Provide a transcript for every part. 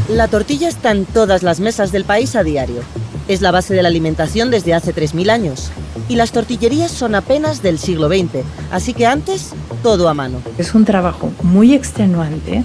La tortilla está en todas las mesas del país a diario. Es la base de la alimentación desde hace 3.000 años. Y las tortillerías son apenas del siglo XX, así que antes, todo a mano. Es un trabajo muy extenuante,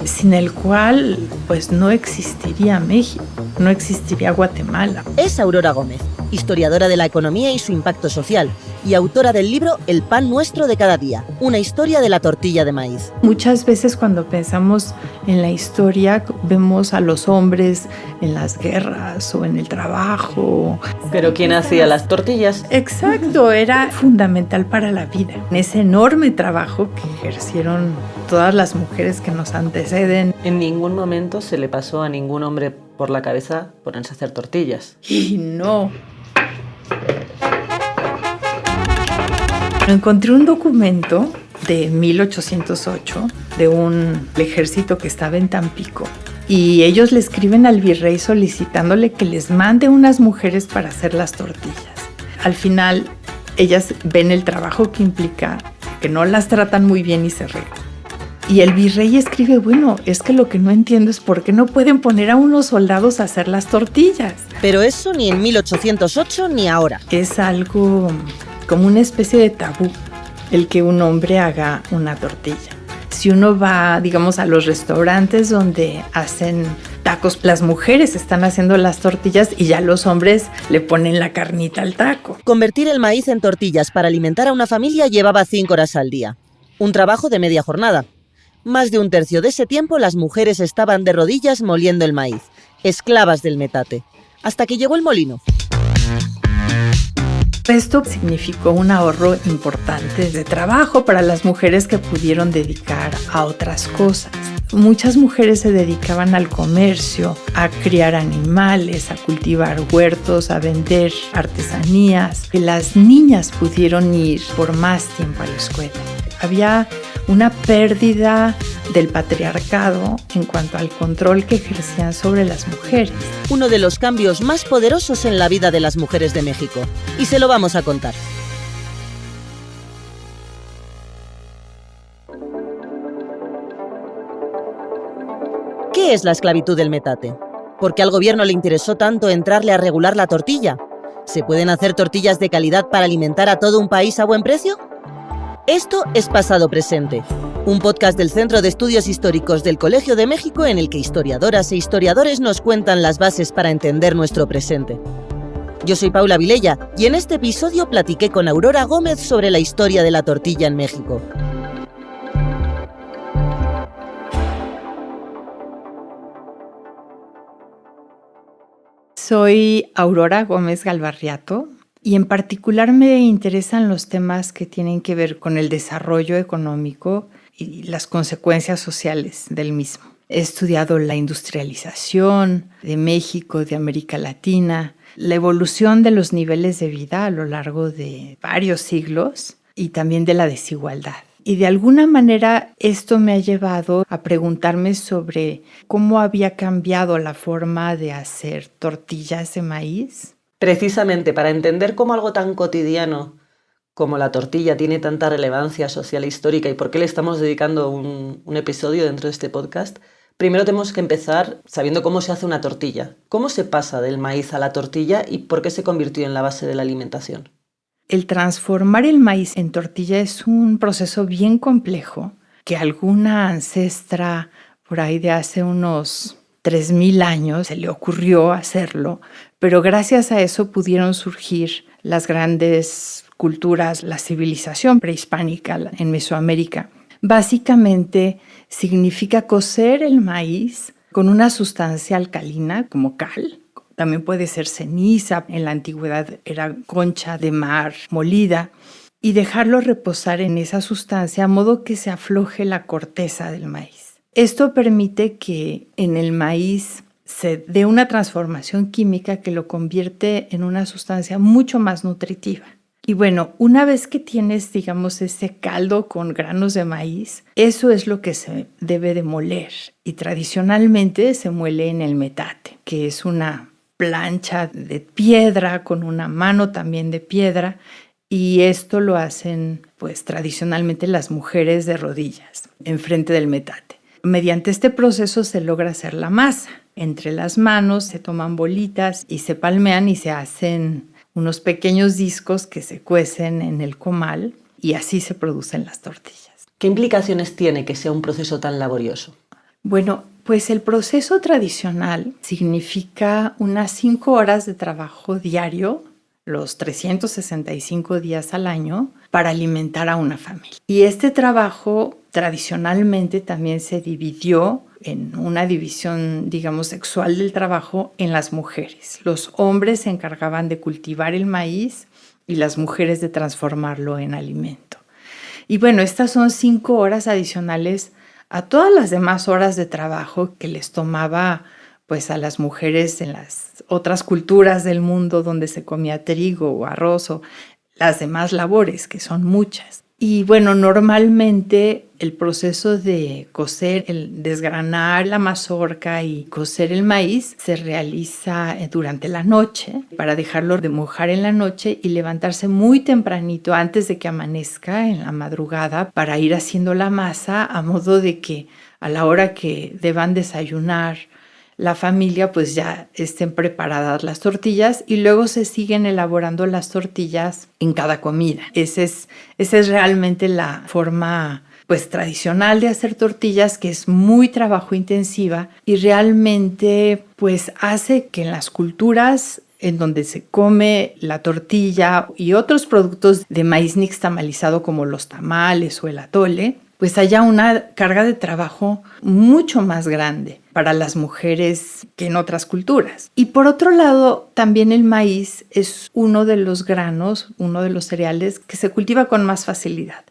sin el cual pues no existiría México, no existiría Guatemala. Es Aurora Gómez, historiadora de la economía y su impacto social, y autora del libro El pan nuestro de cada día, una historia de la tortilla de maíz. Muchas veces cuando pensamos en la historia, vemos a los hombres en las guerras o en el trabajo. ¿Pero quién hacía las tortillas? Exacto, era fundamental para la vida. Ese enorme trabajo que ejercieron todas las mujeres que nos anteceden. En ningún momento se le pasó a ningún hombre por la cabeza ponerse a hacer tortillas. Y no. Encontré un documento de 1808 de un ejército que estaba en Tampico y ellos le escriben al virrey solicitándole que les mande unas mujeres para hacer las tortillas. Al final, ellas ven el trabajo que implica, que no las tratan muy bien y se regan. Y el virrey escribe, bueno, es que lo que no entiendo es por qué no pueden poner a unos soldados a hacer las tortillas. Pero eso ni en 1808 ni ahora. Es algo como una especie de tabú el que un hombre haga una tortilla. Si uno va, digamos, a los restaurantes donde hacen tacos, las mujeres están haciendo las tortillas y ya los hombres le ponen la carnita al taco. Convertir el maíz en tortillas para alimentar a una familia llevaba 5 horas al día. Un trabajo de media jornada. Más de un tercio de ese tiempo las mujeres estaban de rodillas moliendo el maíz, esclavas del metate, hasta que llegó el molino. Esto significó un ahorro importante de trabajo para las mujeres que pudieron dedicar a otras cosas. Muchas mujeres se dedicaban al comercio, a criar animales, a cultivar huertos, a vender artesanías. Las niñas pudieron ir por más tiempo a la escuela. Había una pérdida del patriarcado en cuanto al control que ejercían sobre las mujeres. Uno de los cambios más poderosos en la vida de las mujeres de México. Y se lo vamos a contar. ¿Qué es la esclavitud del metate? ¿Por qué al gobierno le interesó tanto entrarle a regular la tortilla? ¿Se pueden hacer tortillas de calidad para alimentar a todo un país a buen precio? Esto es Pasado Presente, un podcast del Centro de Estudios Históricos del Colegio de México en el que historiadoras e historiadores nos cuentan las bases para entender nuestro presente. Yo soy Paula Vilella y en este episodio platiqué con Aurora Gómez sobre la historia de la tortilla en México. Soy Aurora Gómez Galvarriato y en particular me interesan los temas que tienen que ver con el desarrollo económico y las consecuencias sociales del mismo. He estudiado la industrialización de México, de América Latina, la evolución de los niveles de vida a lo largo de varios siglos y también de la desigualdad. Y de alguna manera esto me ha llevado a preguntarme sobre cómo había cambiado la forma de hacer tortillas de maíz. Precisamente para entender cómo algo tan cotidiano como la tortilla tiene tanta relevancia social e histórica y por qué le estamos dedicando un episodio dentro de este podcast, primero tenemos que empezar sabiendo cómo se hace una tortilla. ¿Cómo se pasa del maíz a la tortilla y por qué se convirtió en la base de la alimentación? El transformar el maíz en tortilla es un proceso bien complejo que alguna ancestra por ahí de hace unos 3.000 años se le ocurrió hacerlo, pero gracias a eso pudieron surgir las grandes culturas, la civilización prehispánica en Mesoamérica. Básicamente significa cocer el maíz con una sustancia alcalina como cal. También puede ser ceniza, en la antigüedad era concha de mar molida, y dejarlo reposar en esa sustancia a modo que se afloje la corteza del maíz. Esto permite que en el maíz se dé una transformación química que lo convierte en una sustancia mucho más nutritiva. Y bueno, una vez que tienes, digamos, ese caldo con granos de maíz, eso es lo que se debe de moler. Y tradicionalmente se muele en el metate, que es una plancha de piedra con una mano también de piedra. Y esto lo hacen, pues, tradicionalmente las mujeres de rodillas, enfrente del metate. Mediante este proceso se logra hacer la masa. entre las manos, se toman bolitas y se palmean y se hacen unos pequeños discos que se cuecen en el comal y así se producen las tortillas. ¿Qué implicaciones tiene que sea un proceso tan laborioso? Bueno, pues el proceso tradicional significa unas 5 horas de trabajo diario, los 365 días al año, para alimentar a una familia. Y este trabajo tradicionalmente también se dividió en una división, digamos, sexual del trabajo en las mujeres. Los hombres se encargaban de cultivar el maíz y las mujeres de transformarlo en alimento. Y bueno, estas son 5 horas adicionales a todas las demás horas de trabajo que les tomaba pues a las mujeres en las otras culturas del mundo donde se comía trigo o arroz o las demás labores, que son muchas. Y bueno, normalmente el proceso de cocer, el desgranar la mazorca y cocer el maíz se realiza durante la noche para dejarlo de mojar en la noche y levantarse muy tempranito antes de que amanezca en la madrugada para ir haciendo la masa a modo de que a la hora que deban desayunar la familia pues ya estén preparadas las tortillas y luego se siguen elaborando las tortillas en cada comida. Esa es realmente la forma pues tradicional de hacer tortillas, que es muy trabajo intensiva y realmente pues hace que en las culturas en donde se come la tortilla y otros productos de maíz nixtamalizado como los tamales o el atole, pues haya una carga de trabajo mucho más grande para las mujeres que en otras culturas. Y por otro lado, también el maíz es uno de los granos, uno de los cereales que se cultiva con más facilidad.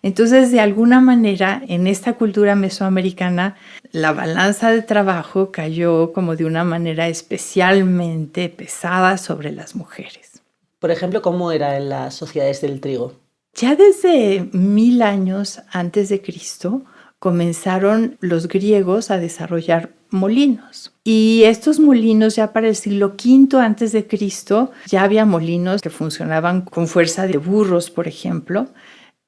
Entonces, de alguna manera, en esta cultura mesoamericana, la balanza de trabajo cayó como de una manera especialmente pesada sobre las mujeres. Por ejemplo, ¿cómo era en las sociedades del trigo? Ya desde 1000 años antes de Cristo comenzaron los griegos a desarrollar molinos. Y estos molinos ya para el siglo V antes de Cristo ya había molinos que funcionaban con fuerza de burros, por ejemplo.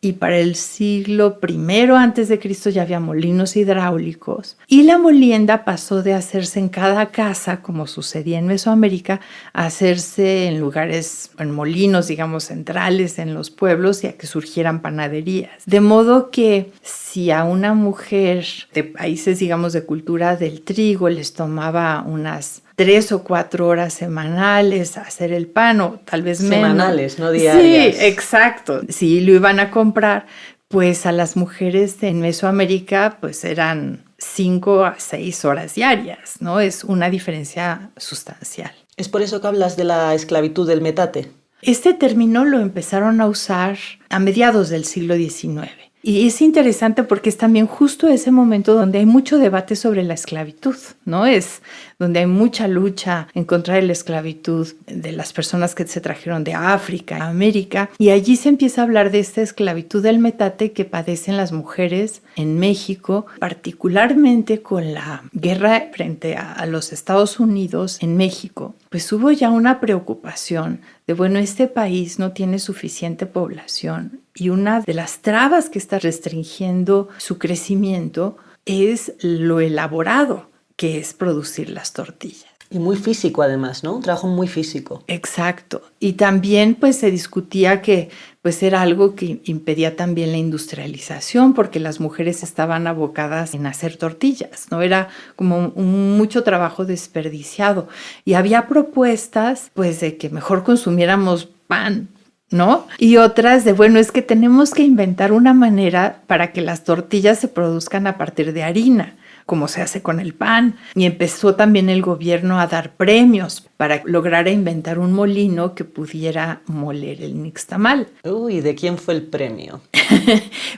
Y para el siglo I antes de Cristo ya había molinos hidráulicos. Y la molienda pasó de hacerse en cada casa, como sucedía en Mesoamérica, a hacerse en lugares, en molinos, digamos, centrales en los pueblos y a que surgieran panaderías. De modo que si a una mujer de países, digamos, de cultura del trigo les tomaba unas 3 o 4 horas semanales hacer el pan, o tal vez menos. Semanales, no diarias. Sí, exacto. Si lo iban a comprar, pues a las mujeres en Mesoamérica pues eran 5 a 6 horas diarias, ¿no? Es una diferencia sustancial. ¿Es por eso que hablas de la esclavitud del metate? Este término lo empezaron a usar a mediados del siglo XIX. Y es interesante porque es también justo ese momento donde hay mucho debate sobre la esclavitud, ¿no? Es donde hay mucha lucha en contra de la esclavitud de las personas que se trajeron de África a América. Y allí se empieza a hablar de esta esclavitud del metate que padecen las mujeres en México, particularmente con la guerra frente a los Estados Unidos en México. Pues hubo ya una preocupación de, bueno, este país no tiene suficiente población y una de las trabas que está restringiendo su crecimiento es lo elaborado que es producir las tortillas. Y muy físico además, ¿no? Un trabajo muy físico. Exacto. Y también pues se discutía que pues era algo que impedía también la industrialización porque las mujeres estaban abocadas en hacer tortillas, ¿no? Era como mucho trabajo desperdiciado. Y había propuestas pues de que mejor consumiéramos pan, ¿no? Y otras de, bueno, es que tenemos que inventar una manera para que las tortillas se produzcan a partir de harina, como se hace con el pan. Y empezó también el gobierno a dar premios para lograr inventar un molino que pudiera moler el nixtamal. Uy, ¿de quién fue el premio?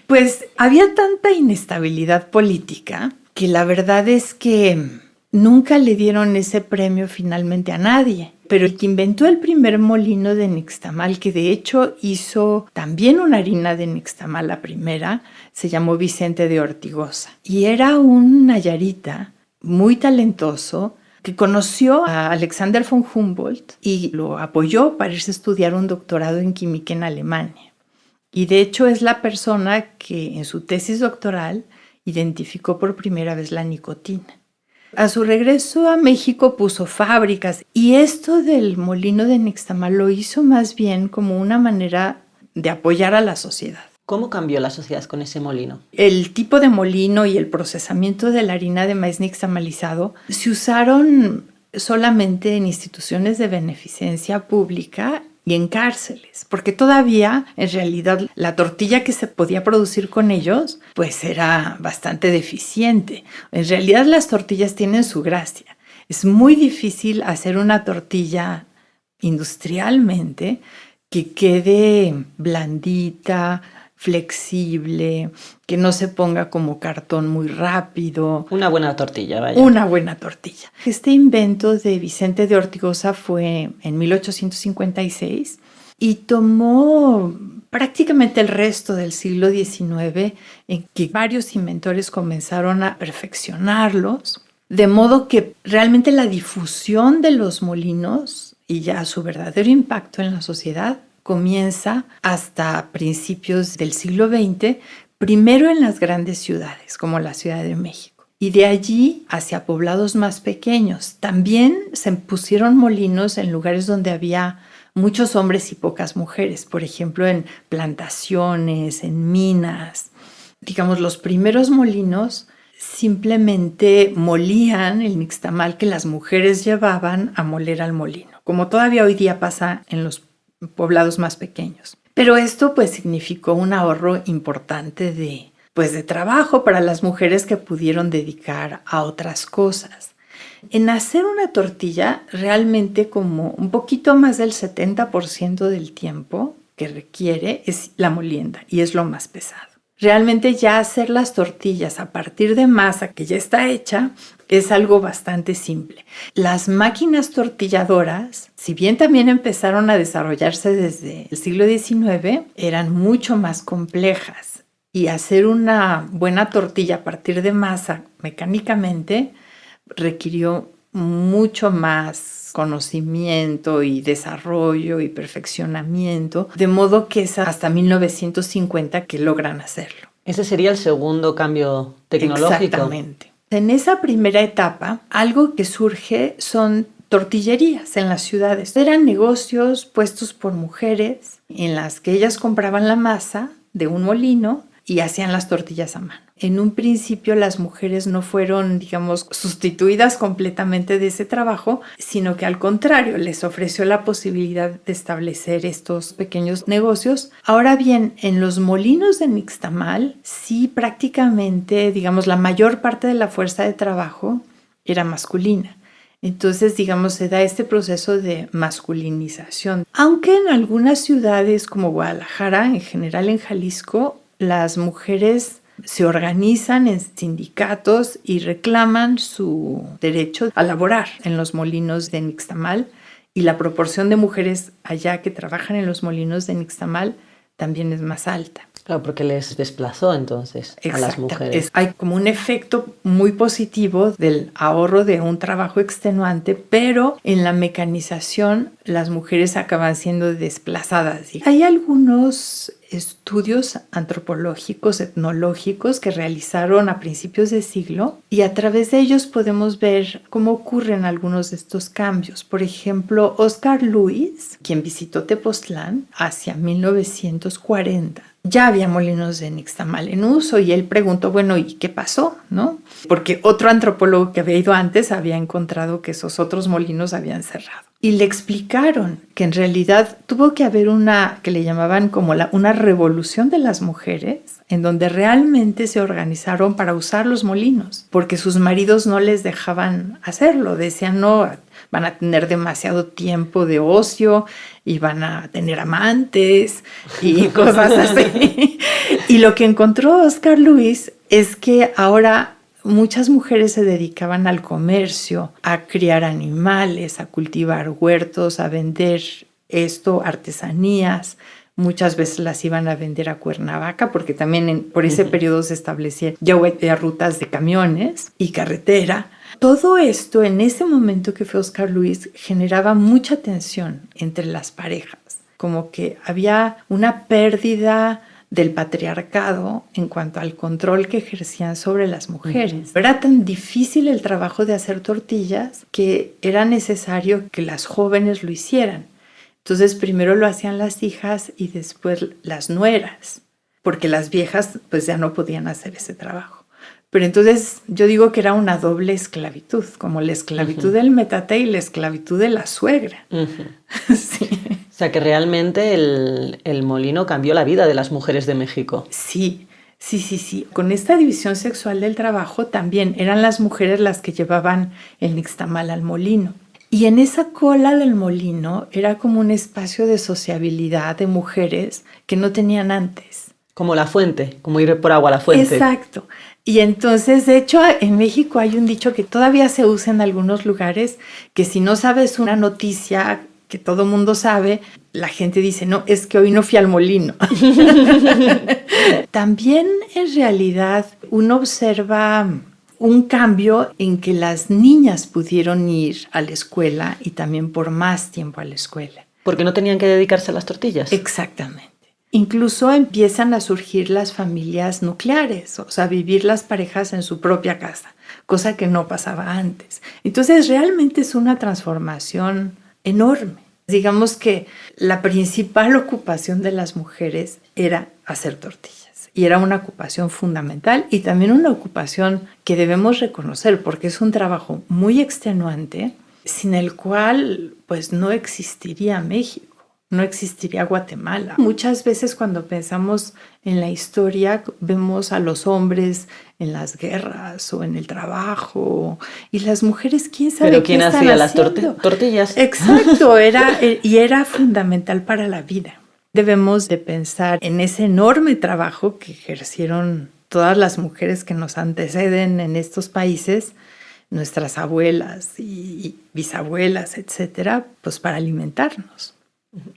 Pues había tanta inestabilidad política que la verdad es que nunca le dieron ese premio finalmente a nadie. Pero el que inventó el primer molino de nixtamal, que de hecho hizo también una harina de nixtamal la primera, se llamó Vicente de Ortigosa. Y era un nayarita muy talentoso que conoció a Alexander von Humboldt y lo apoyó para irse a estudiar un doctorado en química en Alemania. Y de hecho es la persona que en su tesis doctoral identificó por primera vez la nicotina. A su regreso a México puso fábricas y esto del molino de Nixtamal lo hizo más bien como una manera de apoyar a la sociedad. ¿Cómo cambió la sociedad con ese molino? El tipo de molino y el procesamiento de la harina de maíz nixtamalizado se usaron solamente en instituciones de beneficencia pública y en cárceles, porque todavía en realidad la tortilla que se podía producir con ellos pues era bastante deficiente. En realidad las tortillas tienen su gracia. Es muy difícil hacer una tortilla industrialmente que quede blandita, flexible, que no se ponga como cartón muy rápido. Una buena tortilla, vaya. Una buena tortilla. Este invento de Vicente de Ortigosa fue en 1856 y tomó prácticamente el resto del siglo XIX en que varios inventores comenzaron a perfeccionarlos, de modo que realmente la difusión de los molinos y ya su verdadero impacto en la sociedad comienza hasta principios del siglo XX, primero en las grandes ciudades, como la Ciudad de México, y de allí hacia poblados más pequeños. También se pusieron molinos en lugares donde había muchos hombres y pocas mujeres, por ejemplo, en plantaciones, en minas. Digamos, los primeros molinos simplemente molían el nixtamal que las mujeres llevaban a moler al molino, como todavía hoy día pasa en los poblados más pequeños. Pero esto pues significó un ahorro importante de trabajo para las mujeres que pudieron dedicar a otras cosas. En hacer una tortilla realmente como un poquito más del 70% del tiempo que requiere es la molienda y es lo más pesado. Realmente ya hacer las tortillas a partir de masa que ya está hecha es algo bastante simple. Las máquinas tortilladoras, si bien también empezaron a desarrollarse desde el siglo XIX, eran mucho más complejas y hacer una buena tortilla a partir de masa mecánicamente requirió mucho más conocimiento y desarrollo y perfeccionamiento, de modo que es hasta 1950 que logran hacerlo. Ese sería el segundo cambio tecnológico. Exactamente. En esa primera etapa, algo que surge son tortillerías en las ciudades. Eran negocios puestos por mujeres en las que ellas compraban la masa de un molino y hacían las tortillas a mano. En un principio las mujeres no fueron, digamos, sustituidas completamente de ese trabajo, sino que al contrario les ofreció la posibilidad de establecer estos pequeños negocios. Ahora bien, en los molinos de nixtamal, sí prácticamente, digamos, la mayor parte de la fuerza de trabajo era masculina. Entonces, digamos, se da este proceso de masculinización. Aunque en algunas ciudades como Guadalajara, en general en Jalisco, las mujeres se organizan en sindicatos y reclaman su derecho a laborar en los molinos de nixtamal, y la proporción de mujeres allá que trabajan en los molinos de nixtamal también es más alta. Claro, porque les desplazó entonces a las mujeres. Hay como un efecto muy positivo del ahorro de un trabajo extenuante, pero en la mecanización las mujeres acaban siendo desplazadas. Hay algunos estudios antropológicos, etnológicos que realizaron a principios de siglo y a través de ellos podemos ver cómo ocurren algunos de estos cambios. Por ejemplo, Oscar Luis, quien visitó Tepoztlán hacia 1940, ya había molinos de nixtamal en uso y él preguntó, bueno, ¿y qué pasó? ¿No? Porque otro antropólogo que había ido antes había encontrado que esos otros molinos habían cerrado. Y le explicaron que en realidad tuvo que haber una, que le llamaban como una revolución de las mujeres, en donde realmente se organizaron para usar los molinos, porque sus maridos no les dejaban hacerlo. Decían, no, van a tener demasiado tiempo de ocio y van a tener amantes y cosas así. Y lo que encontró Oscar Luis es que ahora muchas mujeres se dedicaban al comercio, a criar animales, a cultivar huertos, a vender artesanías. Muchas veces las iban a vender a Cuernavaca porque también por ese periodo se establecían ya rutas de camiones y carretera. Todo esto en ese momento que fue Oscar Luis generaba mucha tensión entre las parejas, como que había una pérdida del patriarcado en cuanto al control que ejercían sobre las mujeres. Era tan difícil el trabajo de hacer tortillas que era necesario que las jóvenes lo hicieran. Entonces primero lo hacían las hijas y después las nueras, porque las viejas pues ya no podían hacer ese trabajo. Pero entonces yo digo que era una doble esclavitud, como la esclavitud del metate y la esclavitud de la suegra. Sí. O sea que realmente el molino cambió la vida de las mujeres de México. Sí. Con esta división sexual del trabajo también eran las mujeres las que llevaban el nixtamal al molino. Y en esa cola del molino era como un espacio de sociabilidad de mujeres que no tenían antes. Como la fuente, como ir por agua a la fuente. Exacto. Y entonces, de hecho, en México hay un dicho que todavía se usa en algunos lugares, que si no sabes una noticia que todo mundo sabe, la gente dice, no, es que hoy no fui al molino. También, en realidad, uno observa un cambio en que las niñas pudieron ir a la escuela y también por más tiempo a la escuela. Porque no tenían que dedicarse a las tortillas. Exactamente. Incluso empiezan a surgir las familias nucleares, o sea, vivir las parejas en su propia casa, cosa que no pasaba antes. Entonces, realmente es una transformación enorme. Digamos que la principal ocupación de las mujeres era hacer tortillas y era una ocupación fundamental y también una ocupación que debemos reconocer porque es un trabajo muy extenuante sin el cual pues no existiría México. No existiría Guatemala. Muchas veces cuando pensamos en la historia vemos a los hombres en las guerras o en el trabajo y las mujeres, ¿quién sabe ¿Pero qué quién están hacía las haciendo? tortillas? Exacto, era fundamental para la vida. Debemos de pensar en ese enorme trabajo que ejercieron todas las mujeres que nos anteceden en estos países, nuestras abuelas y bisabuelas, etcétera, pues para alimentarnos.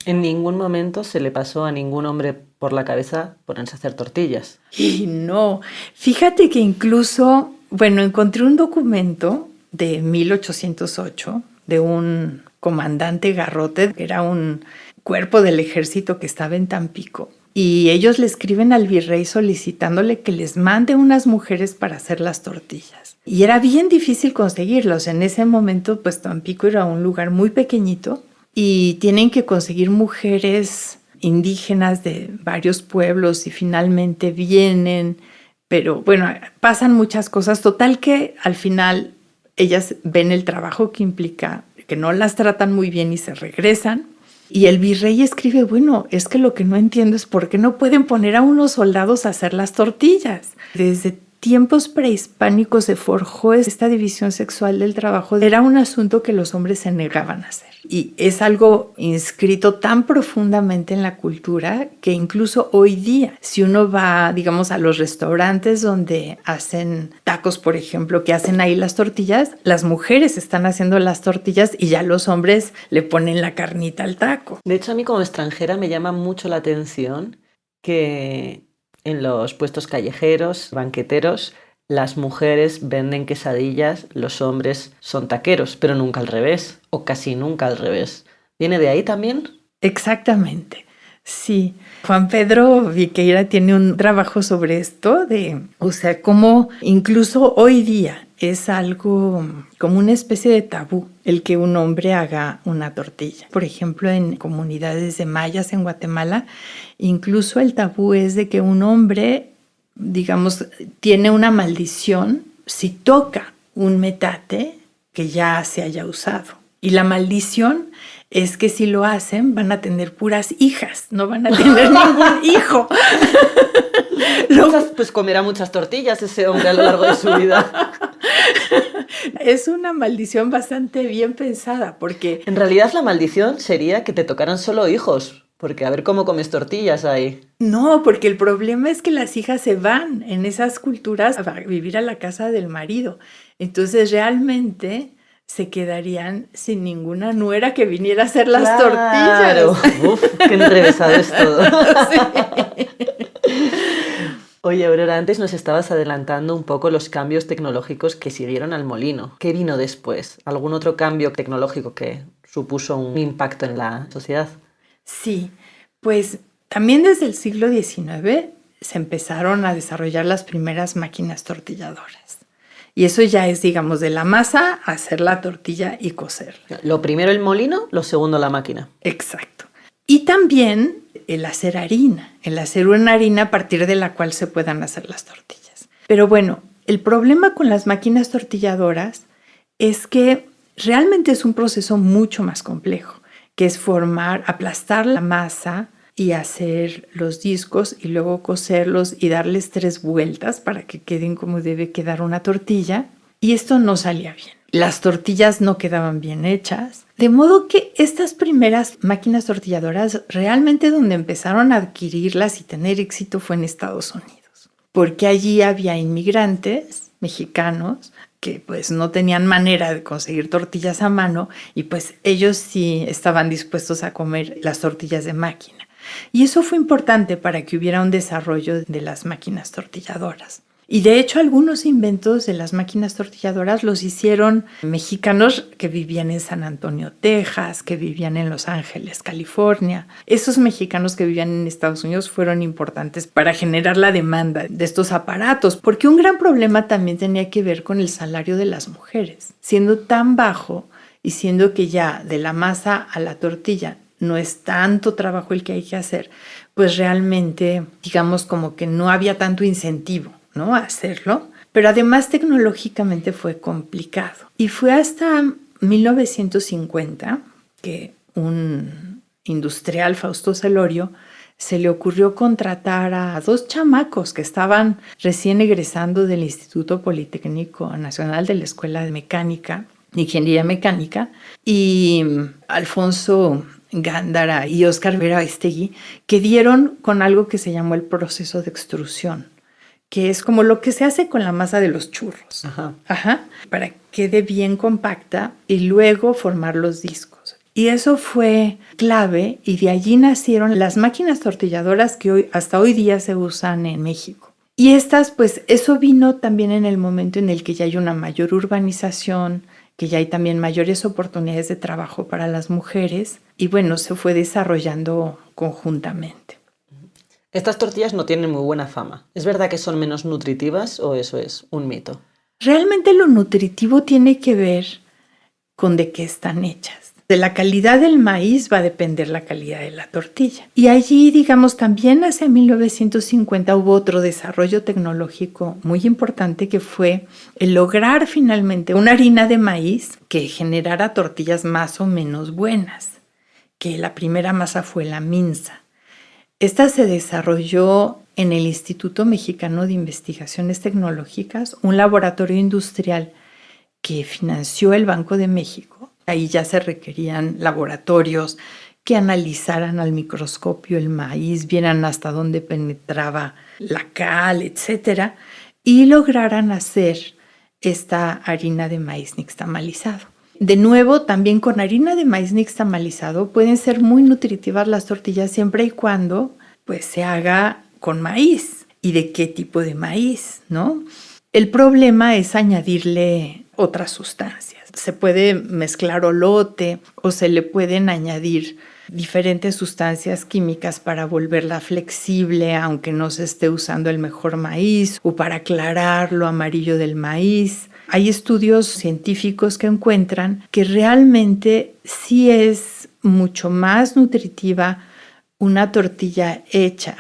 En ningún momento se le pasó a ningún hombre por la cabeza ponerse a hacer tortillas. Y no, fíjate que incluso, encontré un documento de 1808 de un comandante Garrote, que era un cuerpo del ejército que estaba en Tampico, y ellos le escriben al virrey solicitándole que les mande unas mujeres para hacer las tortillas. Y era bien difícil conseguirlos. En ese momento, pues Tampico era un lugar muy pequeñito, y tienen que conseguir mujeres indígenas de varios pueblos y finalmente vienen, pero pasan muchas cosas. Total que al final ellas ven el trabajo que implica, que no las tratan muy bien y se regresan. Y el virrey escribe, es que lo que no entiendo es por qué no pueden poner a unos soldados a hacer las tortillas. Desde tiempos prehispánicos se forjó esta división sexual del trabajo. Era un asunto que los hombres se negaban a hacer. Y es algo inscrito tan profundamente en la cultura que incluso hoy día, si uno va, digamos, a los restaurantes donde hacen tacos, por ejemplo, que hacen ahí las tortillas, las mujeres están haciendo las tortillas y ya los hombres le ponen la carnita al taco. De hecho, a mí como extranjera me llama mucho la atención que en los puestos callejeros, banqueteros, las mujeres venden quesadillas, los hombres son taqueros, pero nunca al revés, o casi nunca al revés. ¿Viene de ahí también? Exactamente, sí. Juan Pedro Viqueira tiene un trabajo sobre esto, cómo incluso hoy día es algo como una especie de tabú el que un hombre haga una tortilla. Por ejemplo, en comunidades de mayas en Guatemala, incluso el tabú es de que un hombre, digamos, tiene una maldición si toca un metate que ya se haya usado. Y la maldición es que si lo hacen van a tener puras hijas, no van a tener ningún hijo. Pues comerá muchas tortillas ese hombre a lo largo de su vida. Es una maldición bastante bien pensada porque... En realidad la maldición sería que te tocaran solo hijos, porque a ver cómo comes tortillas ahí. No, porque el problema es que las hijas se van en esas culturas a vivir a la casa del marido. Entonces realmente se quedarían sin ninguna nuera que viniera a hacer las tortillas. Uf, qué enrevesado es todo. Sí. Oye, Aurora, antes nos estabas adelantando un poco los cambios tecnológicos que siguieron al molino. ¿Qué vino después? ¿Algún otro cambio tecnológico que supuso un impacto en la sociedad? Sí, pues También desde el siglo XIX se empezaron a desarrollar las primeras máquinas tortilladoras. Y eso ya es, digamos, de la masa a hacer la tortilla y cocerla. Lo primero el molino, lo segundo la máquina. Exacto. Y también el hacer harina, el hacer una harina a partir de la cual se puedan hacer las tortillas. Pero bueno, el problema con las máquinas tortilladoras es que realmente es un proceso mucho más complejo, que es aplastar la masa y hacer los discos y luego cocerlos y darles 3 vueltas para que queden como debe quedar una tortilla. Y esto no salía bien. Las tortillas no quedaban bien hechas. De modo que estas primeras máquinas tortilladoras realmente donde empezaron a adquirirlas y tener éxito fue en Estados Unidos. Porque allí había inmigrantes mexicanos que pues no tenían manera de conseguir tortillas a mano y pues ellos sí estaban dispuestos a comer las tortillas de máquina. Y eso fue importante para que hubiera un desarrollo de las máquinas tortilladoras. Y de hecho algunos inventos de las máquinas tortilladoras los hicieron mexicanos que vivían en San Antonio, Texas, que vivían en Los Ángeles, California. Esos mexicanos que vivían en Estados Unidos fueron importantes para generar la demanda de estos aparatos, porque un gran problema también tenía que ver con el salario de las mujeres. Siendo tan bajo y siendo que ya de la masa a la tortilla no es tanto trabajo el que hay que hacer, pues realmente digamos como que no había tanto incentivo, ¿no?, a hacerlo, pero además tecnológicamente fue complicado. Y fue hasta 1950 que un industrial, Fausto Celorio, se le ocurrió contratar a 2 chamacos que estaban recién egresando del Instituto Politécnico Nacional de la Escuela de Mecánica, Ingeniería Mecánica, y Alfonso Gándara y Óscar Verástegui, que dieron con algo que se llamó el proceso de extrusión, que es como lo que se hace con la masa de los churros. Para que quede bien compacta y luego formar los discos. Y eso fue clave y de allí nacieron las máquinas tortilladoras que hasta hoy día se usan en México. Y estas, pues eso vino también en el momento en el que ya hay una mayor urbanización, que ya hay también mayores oportunidades de trabajo para las mujeres y bueno, se fue desarrollando conjuntamente. Estas tortillas no tienen muy buena fama. ¿Es verdad que son menos nutritivas o eso es un mito? Realmente lo nutritivo tiene que ver con de qué están hechas. De la calidad del maíz va a depender la calidad de la tortilla. Y allí, digamos, también hacia 1950 hubo otro desarrollo tecnológico muy importante que fue el lograr finalmente una harina de maíz que generara tortillas más o menos buenas, que la primera masa fue la minza. Esta se desarrolló en el Instituto Mexicano de Investigaciones Tecnológicas, un laboratorio industrial que financió el Banco de México. Ahí ya se requerían laboratorios que analizaran al microscopio el maíz, vieran hasta dónde penetraba la cal, etc. Y lograran hacer esta harina de maíz nixtamalizado. De nuevo, también con harina de maíz nixtamalizado pueden ser muy nutritivas las tortillas siempre y cuando pues, se haga con maíz. ¿Y de qué tipo de maíz, no? El problema es añadirle otras sustancias. Se puede mezclar olote o se le pueden añadir diferentes sustancias químicas para volverla flexible, aunque no se esté usando el mejor maíz, o para aclarar lo amarillo del maíz. Hay estudios científicos que encuentran que realmente sí es mucho más nutritiva una tortilla hecha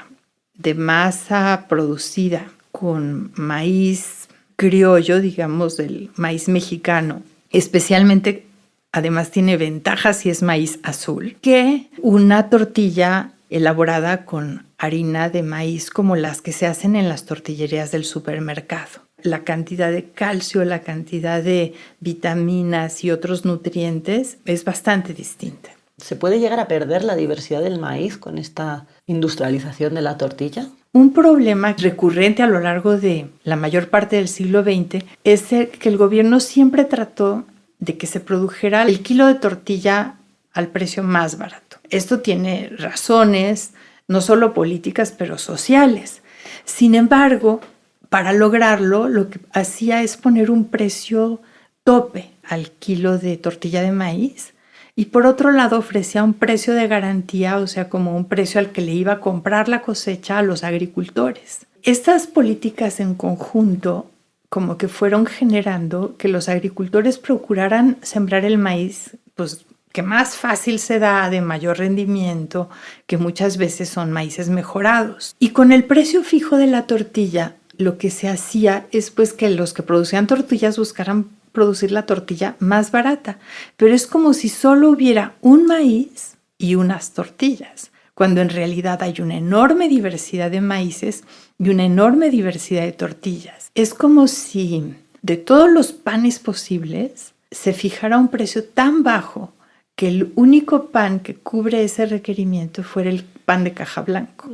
de masa producida con maíz criollo, digamos, del maíz mexicano. Especialmente, además tiene ventajas si es maíz azul, que una tortilla elaborada con harina de maíz como las que se hacen en las tortillerías del supermercado. La cantidad de calcio, la cantidad de vitaminas y otros nutrientes es bastante distinta. ¿Se puede llegar a perder la diversidad del maíz con esta industrialización de la tortilla? Un problema recurrente a lo largo de la mayor parte del siglo XX es que el gobierno siempre trató de que se produjera el kilo de tortilla al precio más barato. Esto tiene razones, no solo políticas, pero sociales. Sin embargo, para lograrlo, lo que hacía es poner un precio tope al kilo de tortilla de maíz y por otro lado ofrecía un precio de garantía, o sea, como un precio al que le iba a comprar la cosecha a los agricultores. Estas políticas en conjunto como que fueron generando que los agricultores procuraran sembrar el maíz, pues que más fácil se da, de mayor rendimiento, que muchas veces son maíces mejorados. Y con el precio fijo de la tortilla, lo que se hacía es pues que los que producían tortillas buscaran producir la tortilla más barata, pero es como si solo hubiera un maíz y unas tortillas, cuando en realidad hay una enorme diversidad de maíces y una enorme diversidad de tortillas. Es como si de todos los panes posibles se fijara un precio tan bajo que el único pan que cubre ese requerimiento fuera el pan de caja blanco,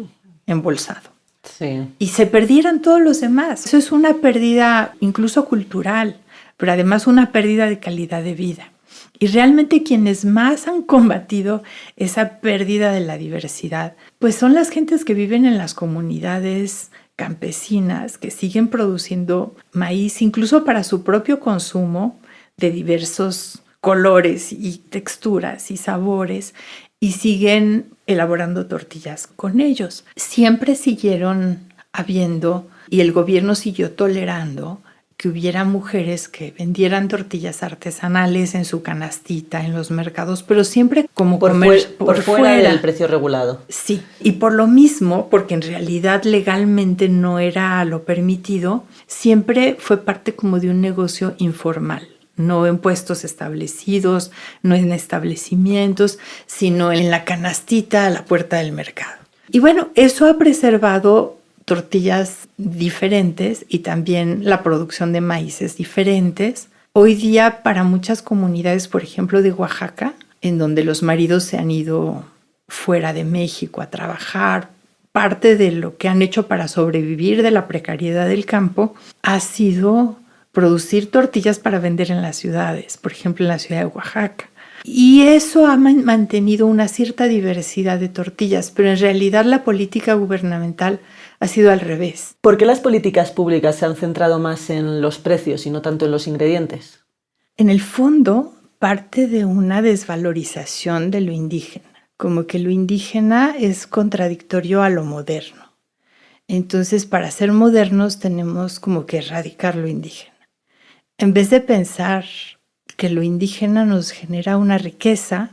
embolsado. Sí. Y se perdieran todos los demás. Eso es una pérdida incluso cultural, pero además una pérdida de calidad de vida. Y realmente quienes más han combatido esa pérdida de la diversidad, pues son las gentes que viven en las comunidades campesinas, que siguen produciendo maíz incluso para su propio consumo, de diversos colores y texturas y sabores, y siguen elaborando tortillas con ellos. Siempre siguieron habiendo, y el gobierno siguió tolerando, que hubiera mujeres que vendieran tortillas artesanales en su canastita, en los mercados, pero siempre como por fuera del precio regulado. Sí, y por lo mismo, porque en realidad legalmente no era lo permitido, siempre fue parte como de un negocio informal. No en puestos establecidos, no en establecimientos, sino en la canastita a la puerta del mercado. Y bueno, eso ha preservado tortillas diferentes y también la producción de maíces diferentes. Hoy día para muchas comunidades, por ejemplo de Oaxaca, en donde los maridos se han ido fuera de México a trabajar, parte de lo que han hecho para sobrevivir de la precariedad del campo ha sido producir tortillas para vender en las ciudades, por ejemplo en la ciudad de Oaxaca. Y eso ha mantenido una cierta diversidad de tortillas, pero en realidad la política gubernamental ha sido al revés. ¿Por qué las políticas públicas se han centrado más en los precios y no tanto en los ingredientes? En el fondo, parte de una desvalorización de lo indígena, como que lo indígena es contradictorio a lo moderno. Entonces, para ser modernos tenemos como que erradicar lo indígena. En vez de pensar que lo indígena nos genera una riqueza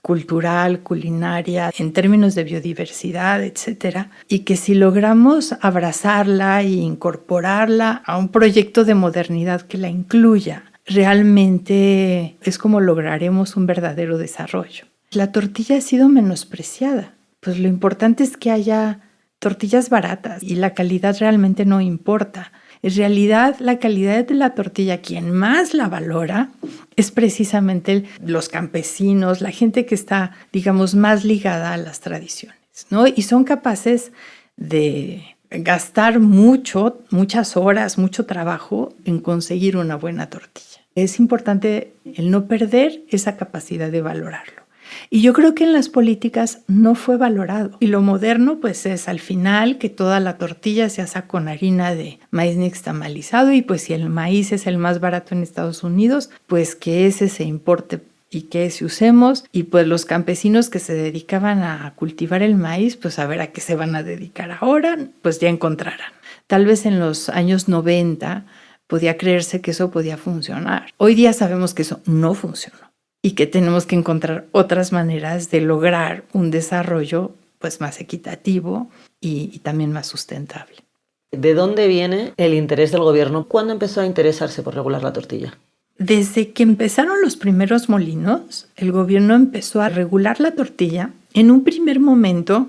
cultural, culinaria, en términos de biodiversidad, etcétera, y que si logramos abrazarla e incorporarla a un proyecto de modernidad que la incluya, realmente es como lograremos un verdadero desarrollo. La tortilla ha sido menospreciada. Pues lo importante es que haya tortillas baratas y la calidad realmente no importa. En realidad, la calidad de la tortilla, quien más la valora, es precisamente los campesinos, la gente que está, digamos, más ligada a las tradiciones, ¿no? Y son capaces de gastar muchas horas, mucho trabajo en conseguir una buena tortilla. Es importante el no perder esa capacidad de valorarlo. Y yo creo que en las políticas no fue valorado. Y lo moderno pues es al final que toda la tortilla se hace con harina de maíz nixtamalizado y pues si el maíz es el más barato en Estados Unidos, pues que ese se importe y que ese usemos. Y pues los campesinos que se dedicaban a cultivar el maíz, pues a ver a qué se van a dedicar ahora, pues ya encontrarán. Tal vez en los años 90 podía creerse que eso podía funcionar. Hoy día sabemos que eso no funcionó. Y que tenemos que encontrar otras maneras de lograr un desarrollo pues, más equitativo y también más sustentable. ¿De dónde viene el interés del gobierno? ¿Cuándo empezó a interesarse por regular la tortilla? Desde que empezaron los primeros molinos, el gobierno empezó a regular la tortilla en un primer momento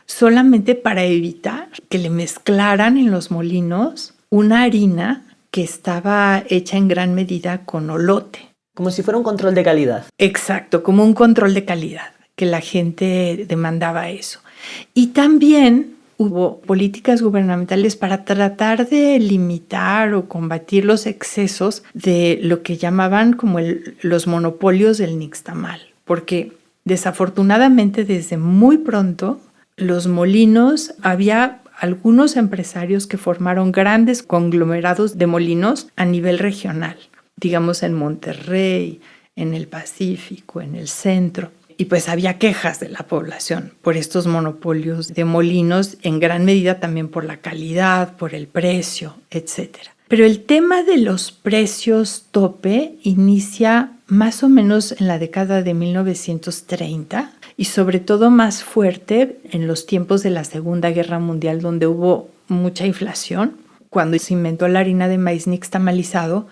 solamente para evitar que le mezclaran en los molinos una harina que estaba hecha en gran medida con olote. Como si fuera un control de calidad. Exacto, como un control de calidad, que la gente demandaba eso. Y también hubo políticas gubernamentales para tratar de limitar o combatir los excesos de lo que llamaban como los monopolios del nixtamal, porque desafortunadamente desde muy pronto los molinos había algunos empresarios que formaron grandes conglomerados de molinos a nivel regional. Digamos en Monterrey, en el Pacífico, en el centro. Y pues había quejas de la población por estos monopolios de molinos, en gran medida también por la calidad, por el precio, etc. Pero el tema de los precios tope inicia más o menos en la década de 1930 y sobre todo más fuerte en los tiempos de la Segunda Guerra Mundial, donde hubo mucha inflación. Cuando se inventó la harina de maíz nixtamalizado,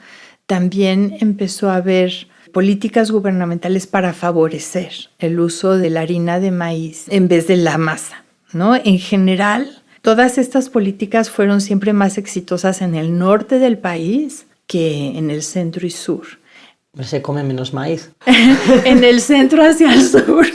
también empezó a haber políticas gubernamentales para favorecer el uso de la harina de maíz en vez de la masa, ¿no? En general, todas estas políticas fueron siempre más exitosas en el norte del país que en el centro y sur. Se come menos maíz. En el centro hacia el sur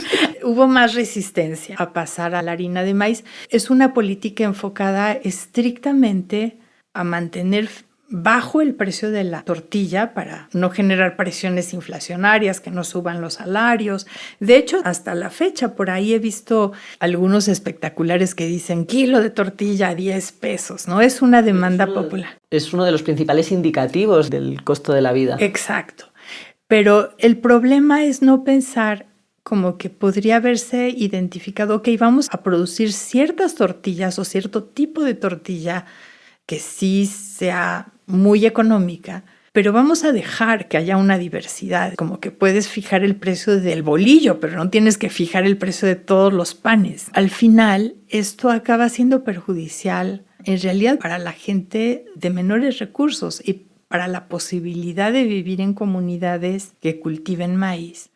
hubo más resistencia a pasar a la harina de maíz. Es una política enfocada estrictamente a mantener bajo el precio de la tortilla para no generar presiones inflacionarias, que no suban los salarios. De hecho, hasta la fecha, por ahí he visto algunos espectaculares que dicen kilo de tortilla a 10 pesos, ¿no? Es una demanda popular. Es uno de los principales indicativos del costo de la vida. Exacto. Pero el problema es no pensar como que podría haberse identificado, ok, vamos a producir ciertas tortillas o cierto tipo de tortilla que sí sea muy económica, pero vamos a dejar que haya una diversidad, como que puedes fijar el precio del bolillo, pero no tienes que fijar el precio de todos los panes. Al final, esto acaba siendo perjudicial en realidad para la gente de menores recursos y para la posibilidad de vivir en comunidades que cultiven maíz,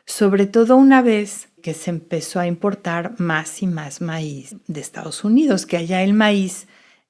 sobre todo una vez que se empezó a importar más y más maíz de Estados Unidos, que allá el maíz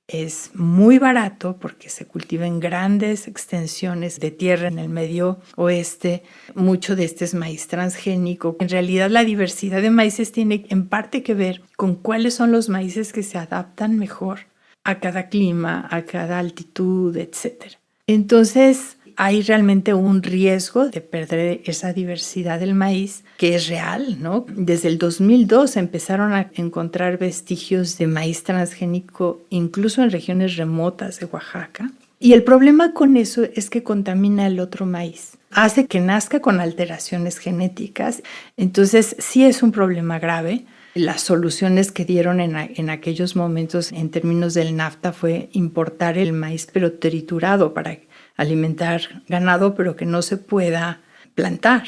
es muy barato porque se cultiva en grandes extensiones de tierra en el medio oeste. Mucho de este es maíz transgénico. En realidad la diversidad de maíces tiene en parte que ver con cuáles son los maíces que se adaptan mejor a cada clima, a cada altitud, etc. Entonces hay realmente un riesgo de perder esa diversidad del maíz que es real, ¿no? Desde el 2002 empezaron a encontrar vestigios de maíz transgénico incluso en regiones remotas de Oaxaca. Y el problema con eso es que contamina el otro maíz, hace que nazca con alteraciones genéticas. Entonces sí es un problema grave. Las soluciones que dieron en aquellos momentos en términos del NAFTA fue importar el maíz pero triturado para alimentar ganado, pero que no se pueda plantar.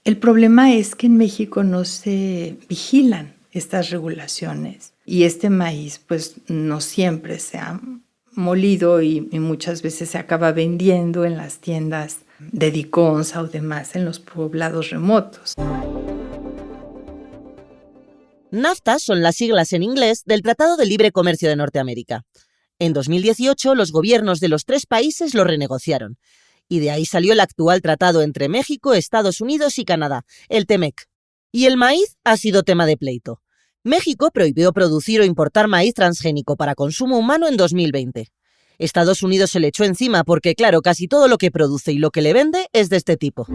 El problema es que en México no se vigilan estas regulaciones y este maíz pues no siempre se ha molido y muchas veces se acaba vendiendo en las tiendas de Diconsa o demás en los poblados remotos. NAFTA son las siglas en inglés del Tratado de Libre Comercio de Norteamérica. En 2018, los gobiernos de los 3 países lo renegociaron, y de ahí salió el actual tratado entre México, Estados Unidos y Canadá, el TEMEC. Y el maíz ha sido tema de pleito. México prohibió producir o importar maíz transgénico para consumo humano en 2020. Estados Unidos se le echó encima porque, claro, casi todo lo que produce y lo que le vende es de este tipo.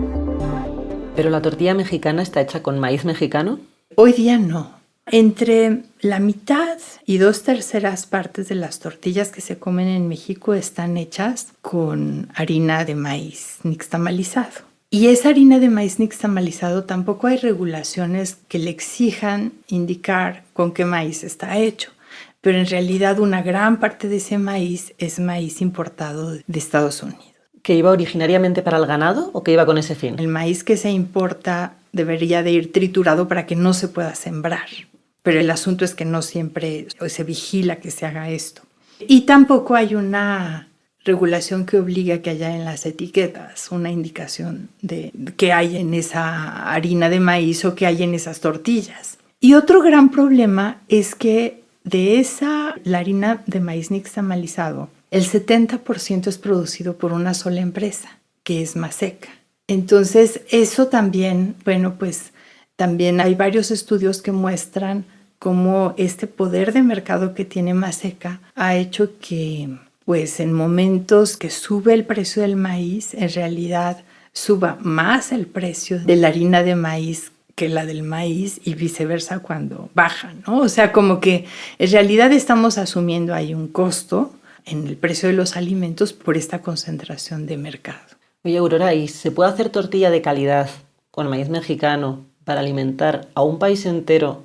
¿Pero la tortilla mexicana está hecha con maíz mexicano? Hoy día no. Entre la mitad y 2/3 partes de las tortillas que se comen en México están hechas con harina de maíz nixtamalizado. Y esa harina de maíz nixtamalizado tampoco hay regulaciones que le exijan indicar con qué maíz está hecho. Pero en realidad una gran parte de ese maíz es maíz importado de Estados Unidos. ¿Que iba originariamente para el ganado o que iba con ese fin? El maíz que se importa debería de ir triturado para que no se pueda sembrar. Pero el asunto es que no siempre se vigila que se haga esto. Y tampoco hay una regulación que obliga a que haya en las etiquetas una indicación de qué hay en esa harina de maíz o qué hay en esas tortillas. Y otro gran problema es que la harina de maíz nixtamalizado, el 70% es producido por una sola empresa, que es Maseca. Entonces, eso también, también hay varios estudios que muestran cómo este poder de mercado que tiene Maseca ha hecho que, en momentos que sube el precio del maíz, en realidad suba más el precio de la harina de maíz que la del maíz y viceversa cuando baja, ¿no? O sea, como que en realidad estamos asumiendo ahí un costo en el precio de los alimentos por esta concentración de mercado. Oye, Aurora, ¿y se puede hacer tortilla de calidad con maíz mexicano para alimentar a un país entero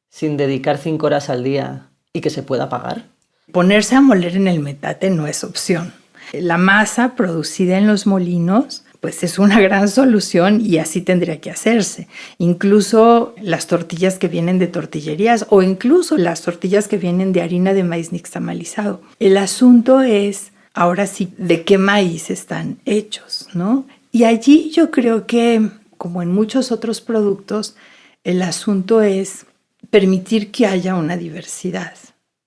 sin dedicar 5 horas al día y que se pueda pagar? Ponerse a moler en el metate no es opción. La masa producida en los molinos pues es una gran solución y así tendría que hacerse. Incluso las tortillas que vienen de tortillerías o incluso las tortillas que vienen de harina de maíz nixtamalizado. El asunto es, ahora sí, de qué maíz están hechos, ¿no? Y allí yo creo que, como en muchos otros productos, el asunto es permitir que haya una diversidad,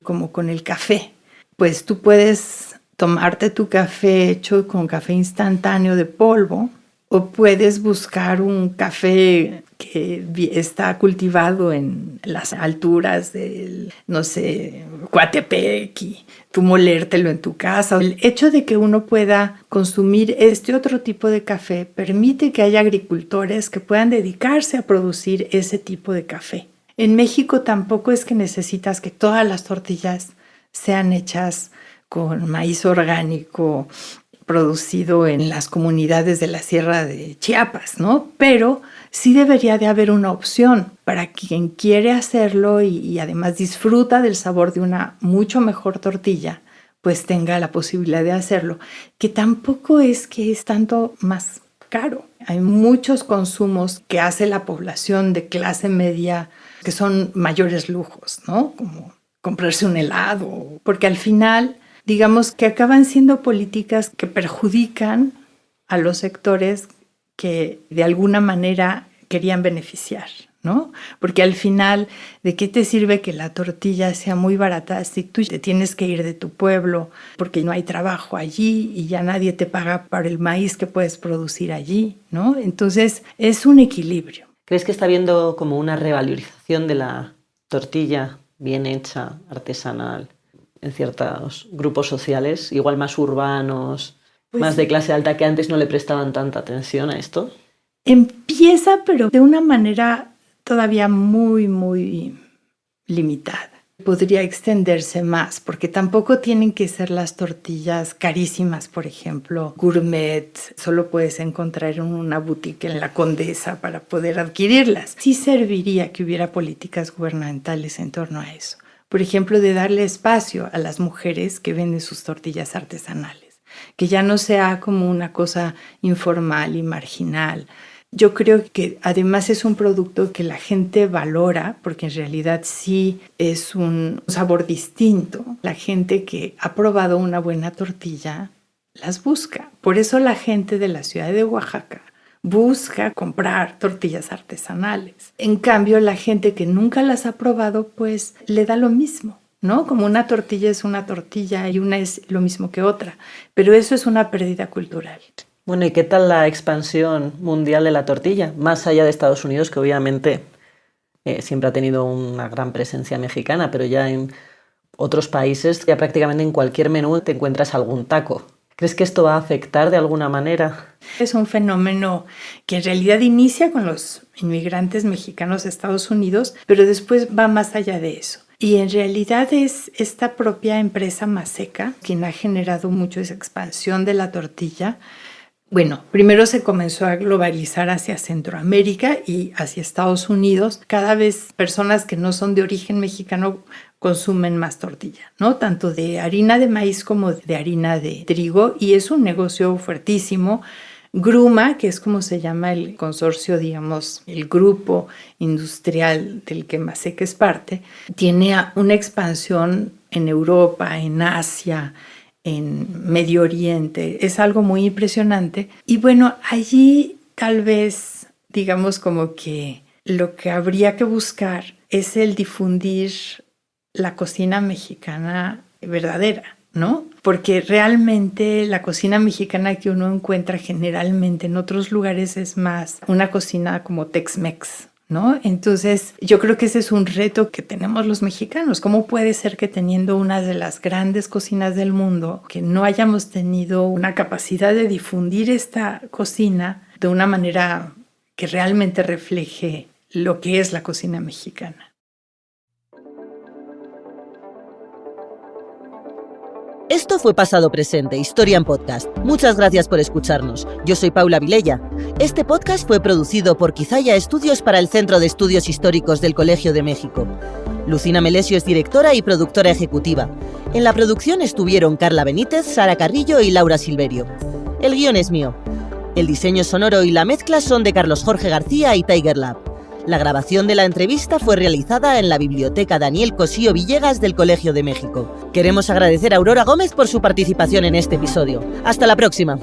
como con el café. Pues tú puedes tomarte tu café hecho con café instantáneo de polvo o puedes buscar un café que está cultivado en las alturas del, no sé, Coatepec y tú molértelo en tu casa. El hecho de que uno pueda consumir este otro tipo de café permite que haya agricultores que puedan dedicarse a producir ese tipo de café. En México tampoco es que necesitas que todas las tortillas sean hechas con maíz orgánico producido en las comunidades de la Sierra de Chiapas, ¿no? Pero sí debería de haber una opción para quien quiere hacerlo y además disfruta del sabor de una mucho mejor tortilla, pues tenga la posibilidad de hacerlo, que tampoco es que es tanto más caro. Hay muchos consumos que hace la población de clase media que son mayores lujos, ¿no? Como comprarse un helado, porque al final digamos que acaban siendo políticas que perjudican a los sectores que de alguna manera querían beneficiar, ¿no? Porque al final, ¿de qué te sirve que la tortilla sea muy barata si tú te tienes que ir de tu pueblo porque no hay trabajo allí y ya nadie te paga para el maíz que puedes producir allí, ¿no? Entonces, es un equilibrio. ¿Crees que está habiendo como una revalorización de la tortilla bien hecha, artesanal, en ciertos grupos sociales, igual más urbanos, Pues más de clase alta, que antes no le prestaban tanta atención a esto? empieza, pero de una manera todavía muy, muy limitada. Podría extenderse más, porque tampoco tienen que ser las tortillas carísimas, por ejemplo, gourmet. Solo puedes encontrar en una boutique en La Condesa para poder adquirirlas. Sí serviría que hubiera políticas gubernamentales en torno a eso. Por ejemplo, de darle espacio a las mujeres que venden sus tortillas artesanales, que ya no sea como una cosa informal y marginal. Yo creo que además es un producto que la gente valora porque en realidad sí es un sabor distinto. La gente que ha probado una buena tortilla las busca. Por eso la gente de la ciudad de Oaxaca busca comprar tortillas artesanales. En cambio, la gente que nunca las ha probado, pues le da lo mismo, ¿no? Como una tortilla es una tortilla y una es lo mismo que otra. Pero eso es una pérdida cultural. Bueno, ¿y qué tal la expansión mundial de la tortilla? Más allá de Estados Unidos, que obviamente siempre ha tenido una gran presencia mexicana, pero ya en otros países, ya prácticamente en cualquier menú te encuentras algún taco. ¿Crees que esto va a afectar de alguna manera? Es un fenómeno que en realidad inicia con los inmigrantes mexicanos de Estados Unidos, pero después va más allá de eso. Y en realidad es esta propia empresa Maseca quien ha generado mucho esa expansión de la tortilla. Bueno, primero se comenzó a globalizar hacia Centroamérica y hacia Estados Unidos. Cada vez personas que no son de origen mexicano consumen más tortilla, ¿no? Tanto de harina de maíz como de harina de trigo, y es un negocio fuertísimo. Gruma, que es como se llama el consorcio, digamos, el grupo industrial del que Maseca es parte, tiene una expansión en Europa, en Asia, en Medio Oriente. Es algo muy impresionante. Y bueno, allí tal vez, digamos, como que lo que habría que buscar es el difundir la cocina mexicana verdadera, ¿no? Porque realmente la cocina mexicana que uno encuentra generalmente en otros lugares es más una cocina como Tex-Mex, ¿no? Entonces, yo creo que ese es un reto que tenemos los mexicanos. ¿Cómo puede ser que teniendo una de las grandes cocinas del mundo, que no hayamos tenido una capacidad de difundir esta cocina de una manera que realmente refleje lo que es la cocina mexicana? Esto fue Pasado Presente, Historia en Podcast. Muchas gracias por escucharnos. Yo soy Paula Vilella. Este podcast fue producido por Quizaya Estudios para el Centro de Estudios Históricos del Colegio de México. Lucina Melesio es directora y productora ejecutiva. En la producción estuvieron Carla Benítez, Sara Carrillo y Laura Silverio. El guión es mío. El diseño sonoro y la mezcla son de Carlos Jorge García y Tiger Lab. La grabación de la entrevista fue realizada en la Biblioteca Daniel Cosío Villegas del Colegio de México. Queremos agradecer a Aurora Gómez por su participación en este episodio. ¡Hasta la próxima!